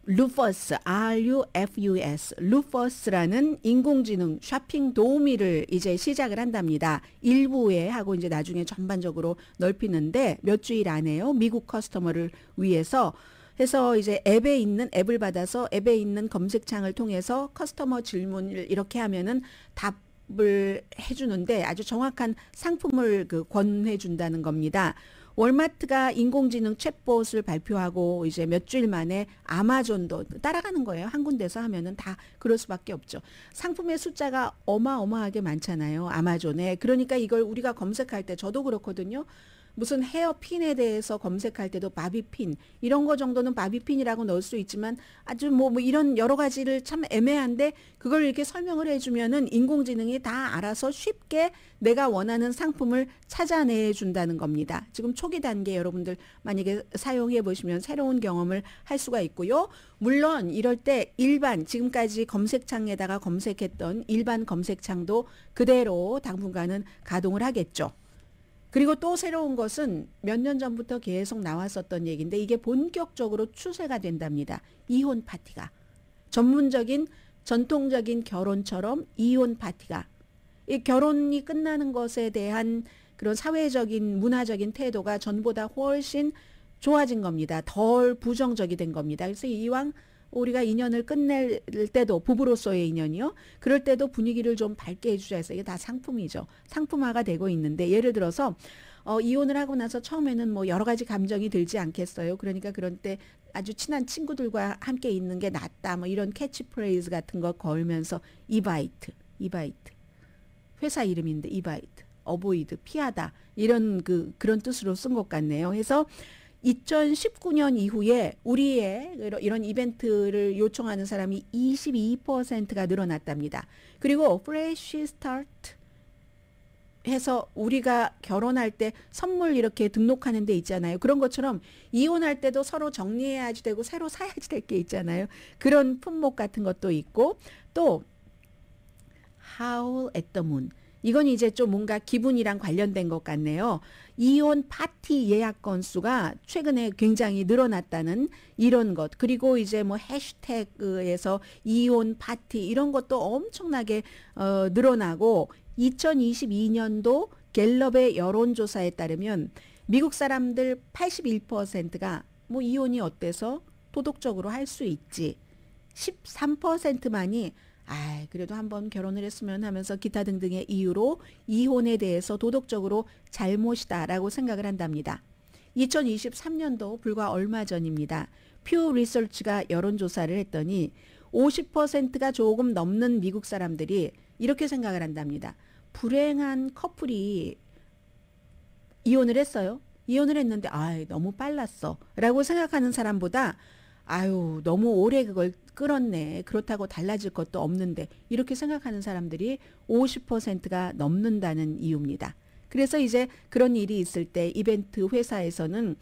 루퍼스, RUFUS, 루퍼스라는 인공지능 쇼핑 도우미를 이제 시작을 한답니다. 일부에 하고 이제 나중에 전반적으로 넓히는데 몇 주일 안에요. 미국 커스터머를 위해서 해서 이제 앱을 받아서 앱에 있는 검색창을 통해서 커스터머 질문을 이렇게 하면은 답을 해주는데 아주 정확한 상품을 권해 준다는 겁니다. 월마트가 인공지능 챗봇을 발표하고 이제 몇 주일 만에 아마존도 따라가는 거예요. 한 군데서 하면은 다 그럴 수밖에 없죠. 상품의 숫자가 어마어마하게 많잖아요. 아마존에. 그러니까 이걸 우리가 검색할 때 저도 그렇거든요. 무슨 헤어핀에 대해서 검색할 때도 바비핀 이런 거 정도는 바비핀이라고 넣을 수 있지만 아주 뭐 이런 여러 가지를 참 애매한데 그걸 이렇게 설명을 해주면은 인공지능이 다 알아서 쉽게 내가 원하는 상품을 찾아내 준다는 겁니다. 지금 초기 단계 여러분들 만약에 사용해 보시면 새로운 경험을 할 수가 있고요. 물론 이럴 때 일반 지금까지 검색창에다가 검색했던 일반 검색창도 그대로 당분간은 가동을 하겠죠. 그리고 또 새로운 것은 몇 년 전부터 계속 나왔었던 얘기인데 이게 본격적으로 추세가 된답니다. 이혼 파티가. 전통적인 결혼처럼 이혼 파티가. 이 결혼이 끝나는 것에 대한 그런 사회적인 문화적인 태도가 전보다 훨씬 좋아진 겁니다. 덜 부정적이 된 겁니다. 그래서 이왕 우리가 인연을 끝낼 때도 부부로서의 인연이요. 그럴 때도 분위기를 좀 밝게 해주자 해서 이게 다 상품이죠. 상품화가 되고 있는데 예를 들어서 이혼을 하고 나서 처음에는 뭐 여러 가지 감정이 들지 않겠어요. 그러니까 그런 때 아주 친한 친구들과 함께 있는 게 낫다. 뭐 이런 캐치프레이즈 같은 거 걸면서 이바이트 회사 이름인데 이바이트 avoid, 피하다 이런 그런 뜻으로 쓴 것 같네요. 해서 2019년 이후에 우리의 이런 이벤트를 요청하는 사람이 22%가 늘어났답니다. 그리고 fresh start 해서 우리가 결혼할 때 선물 이렇게 등록하는 데 있잖아요. 그런 것처럼 이혼할 때도 서로 정리해야지 되고 새로 사야지 될 게 있잖아요. 그런 품목 같은 것도 있고 또 Howl at the Moon. 이건 이제 좀 뭔가 기분이랑 관련된 것 같네요. 이혼 파티 예약 건수가 최근에 굉장히 늘어났다는 이런 것. 그리고 이제 뭐 해시태그에서 이혼 파티 이런 것도 엄청나게 늘어나고 2022년도 갤럽의 여론조사에 따르면 미국 사람들 81%가 뭐 이혼이 어때서 도덕적으로 할 수 있지. 13%만이 그래도 한번 결혼을 했으면 하면서 기타 등등의 이유로 이혼에 대해서 도덕적으로 잘못이다라고 생각을 한답니다. 2023년도 불과 얼마 전입니다. 퓨 리서치가 여론조사를 했더니 50%가 조금 넘는 미국 사람들이 이렇게 생각을 한답니다. 불행한 커플이 이혼을 했어요. 이혼을 했는데 너무 빨랐어 라고 생각하는 사람보다 너무 오래 그걸 끌었네. 그렇다고 달라질 것도 없는데 이렇게 생각하는 사람들이 50%가 넘는다는 이유입니다. 그래서 이제 그런 일이 있을 때 이벤트 회사에서는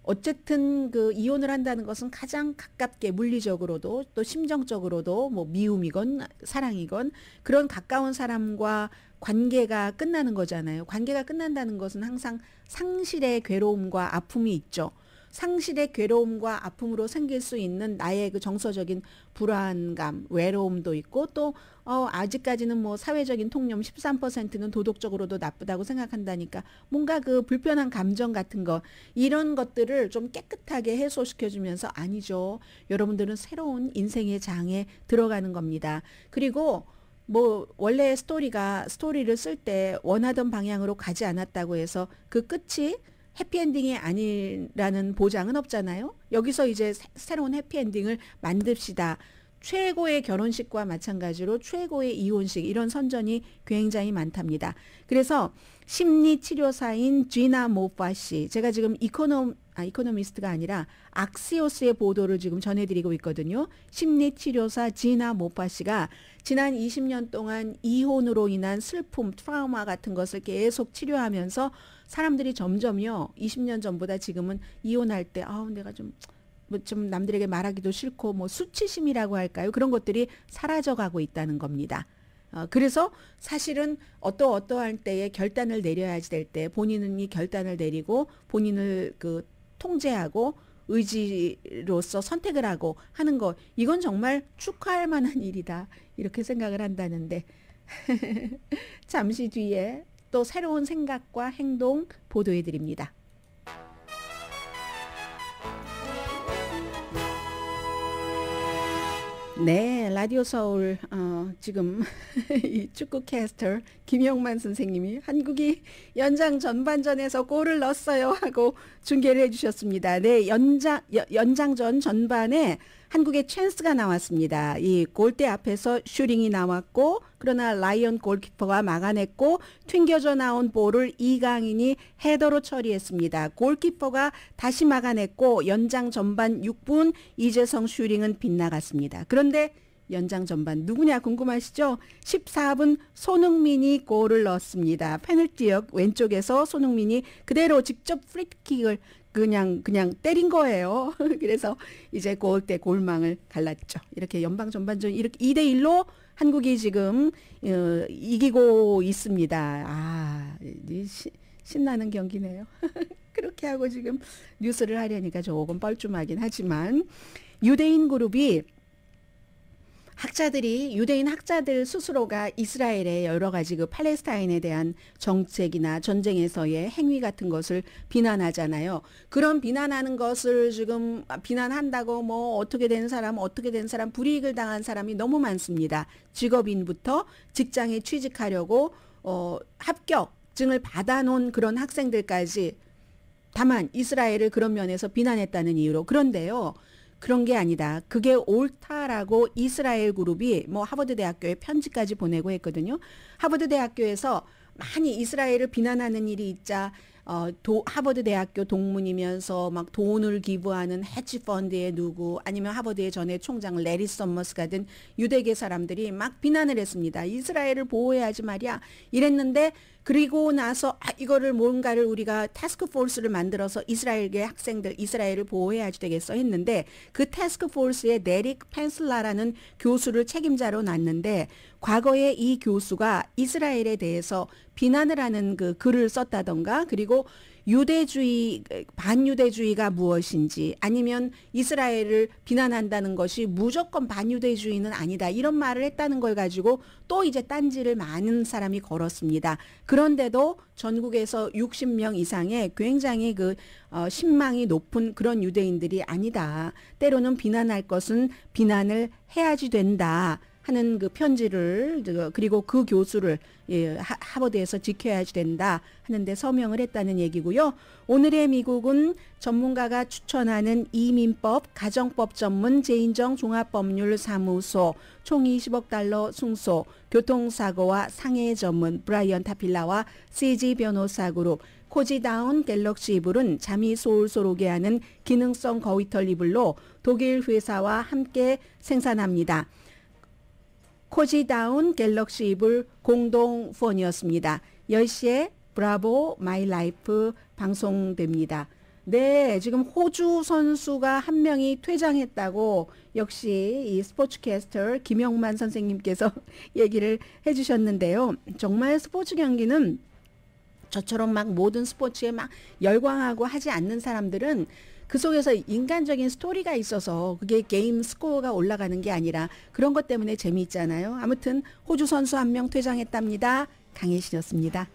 어쨌든 그 이혼을 한다는 것은 가장 가깝게 물리적으로도 또 심정적으로도 뭐 미움이건 사랑이건 그런 가까운 사람과 관계가 끝나는 거잖아요. 관계가 끝난다는 것은 항상 상실의 괴로움과 아픔이 있죠. 상실의 괴로움과 아픔으로 생길 수 있는 나의 그 정서적인 불안감, 외로움도 있고 또 아직까지는 뭐 사회적인 통념 13%는 도덕적으로도 나쁘다고 생각한다니까 뭔가 그 불편한 감정 같은 거 이런 것들을 좀 깨끗하게 해소시켜주면서 아니죠. 여러분들은 새로운 인생의 장에 들어가는 겁니다. 그리고 뭐 원래 스토리를 쓸 때 원하던 방향으로 가지 않았다고 해서 그 끝이 해피엔딩이 아니라는 보장은 없잖아요. 여기서 이제 새로운 해피엔딩을 만듭시다. 최고의 결혼식과 마찬가지로 최고의 이혼식 이런 선전이 굉장히 많답니다. 그래서 심리치료사인 지나 모파 씨, 제가 지금 이코노미스트가 아니라 악시오스의 보도를 지금 전해드리고 있거든요. 심리치료사 지나 모파 씨가 지난 20년 동안 이혼으로 인한 슬픔, 트라우마 같은 것을 계속 치료하면서 사람들이 점점요 20년 전보다 지금은 이혼할 때 내가 좀 남들에게 말하기도 싫고 뭐 수치심이라고 할까요? 그런 것들이 사라져가고 있다는 겁니다. 그래서 사실은 어떠한 때에 결단을 내려야지 될 때 본인은 이 결단을 내리고 본인을 그 통제하고 의지로서 선택을 하고 하는 거 이건 정말 축하할 만한 일이다 이렇게 생각을 한다는데 잠시 뒤에 또 새로운 생각과 행동 보도해 드립니다. 네, 라디오 서울 지금 이 축구 캐스터 김영만 선생님이 한국이 연장 전반전에서 골을 넣었어요 하고 중계를 해주셨습니다. 네, 연장전 전반에 한국의 찬스가 나왔습니다. 이 골대 앞에서 슈링이 나왔고 그러나 라이언 골키퍼가 막아냈고 튕겨져 나온 볼을 이강인이 헤더로 처리했습니다. 골키퍼가 다시 막아냈고 연장 전반 6분 이재성 슈링은 빗나갔습니다. 그런데 연장 전반 누구냐 궁금하시죠? 14분 손흥민이 골을 넣었습니다. 페널티역 왼쪽에서 손흥민이 그대로 직접 프리킥을 그냥 때린 거예요. 그래서 이제 골대 골망을 갈랐죠. 이렇게 연방 전반전 이렇게 2대1로 한국이 지금 이기고 있습니다. 신나는 경기네요. 그렇게 하고 지금 뉴스를 하려니까 조금 뻘쭘하긴 하지만 유대인 그룹이 유대인 학자들 스스로가 이스라엘의 여러 가지 그 팔레스타인에 대한 정책이나 전쟁에서의 행위 같은 것을 비난하잖아요. 그런 비난하는 것을 지금 비난한다고 뭐 어떻게 된 사람, 불이익을 당한 사람이 너무 많습니다. 직업인부터 직장에 취직하려고 합격증을 받아놓은 그런 학생들까지 다만 이스라엘을 그런 면에서 비난했다는 이유로. 그런데요. 그런 게 아니다. 그게 옳다라고 이스라엘 그룹이 뭐 하버드 대학교에 편지까지 보내고 했거든요. 하버드 대학교에서 많이 이스라엘을 비난하는 일이 있자 하버드 대학교 동문이면서 막 돈을 기부하는 헤지 펀드의 누구 아니면 하버드의 전에 총장 레리 서머스가 든 유대계 사람들이 막 비난을 했습니다. 이스라엘을 보호해야지 말이야 이랬는데 그리고 나서 이거를 뭔가를 우리가 타스크 포스를 만들어서 이스라엘계 학생들 이스라엘을 보호해야지 되겠어 했는데 그 타스크 포스에 네릭 펜슬라라는 교수를 책임자로 놨는데 과거에 이 교수가 이스라엘에 대해서 비난을 하는 그 글을 썼다던가 그리고 유대주의 반유대주의가 무엇인지 아니면 이스라엘을 비난한다는 것이 무조건 반유대주의는 아니다 이런 말을 했다는 걸 가지고 또 이제 딴지를 많은 사람이 걸었습니다. 그런데도 전국에서 60명 이상의 굉장히 신망이 높은 그런 유대인들이 아니다. 때로는 비난할 것은 비난을 해야지 된다. 하는 그 편지를 그리고 그 교수를 하버드에서 지켜야지 된다 하는데 서명을 했다는 얘기고요. 오늘의 미국은 전문가가 추천하는 이민법 가정법 전문 제인정 종합법률사무소 총 20억 달러 승소 교통사고와 상해 전문 브라이언 타필라와 CG 변호사 그룹 코지다운 갤럭시 이불은 잠이 솔솔 오게 하는 기능성 거위털 이불로 독일 회사와 함께 생산합니다. 코지다운 갤럭시 이불 공동 후원이었습니다. 10시에 브라보 마이 라이프 방송됩니다. 네, 지금 호주 선수가 한 명이 퇴장했다고 역시 이 스포츠캐스터 김영만 선생님께서 얘기를 해주셨는데요. 정말 스포츠 경기는 저처럼 막 모든 스포츠에 막 열광하고 하지 않는 사람들은 그 속에서 인간적인 스토리가 있어서 그게 게임 스코어가 올라가는 게 아니라 그런 것 때문에 재미있잖아요. 아무튼 호주 선수 한 명 퇴장했답니다. 강혜신이었습니다.